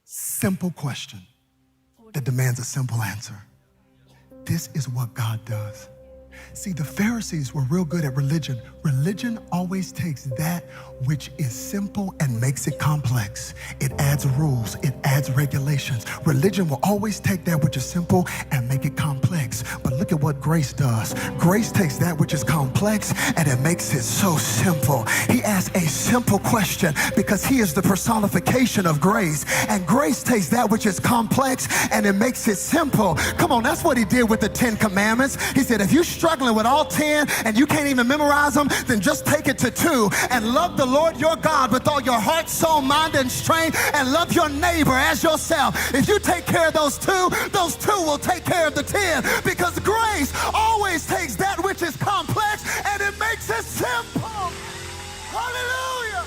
Simple question that demands a simple answer. This is what God does. See, the Pharisees were real good at religion. Religion always takes that which is simple and makes it complex. It adds rules, it adds regulations. Religion will always take that which is simple and make it complex. But look at what grace does. Grace takes that which is complex and it makes it so simple. He asks a simple question because he is the personification of grace. And grace takes that which is complex and it makes it simple. Come on, that's what he did with the 10 Commandments. He said, if you're struggling with all 10 and you can't even memorize them, then just take it to 2 and love the Lord your God with all your heart, soul, mind, and strength, and love your neighbor as yourself. If you take care of those 2 will take care of the 10, because grace always takes that which is complex and it makes it simple. Hallelujah.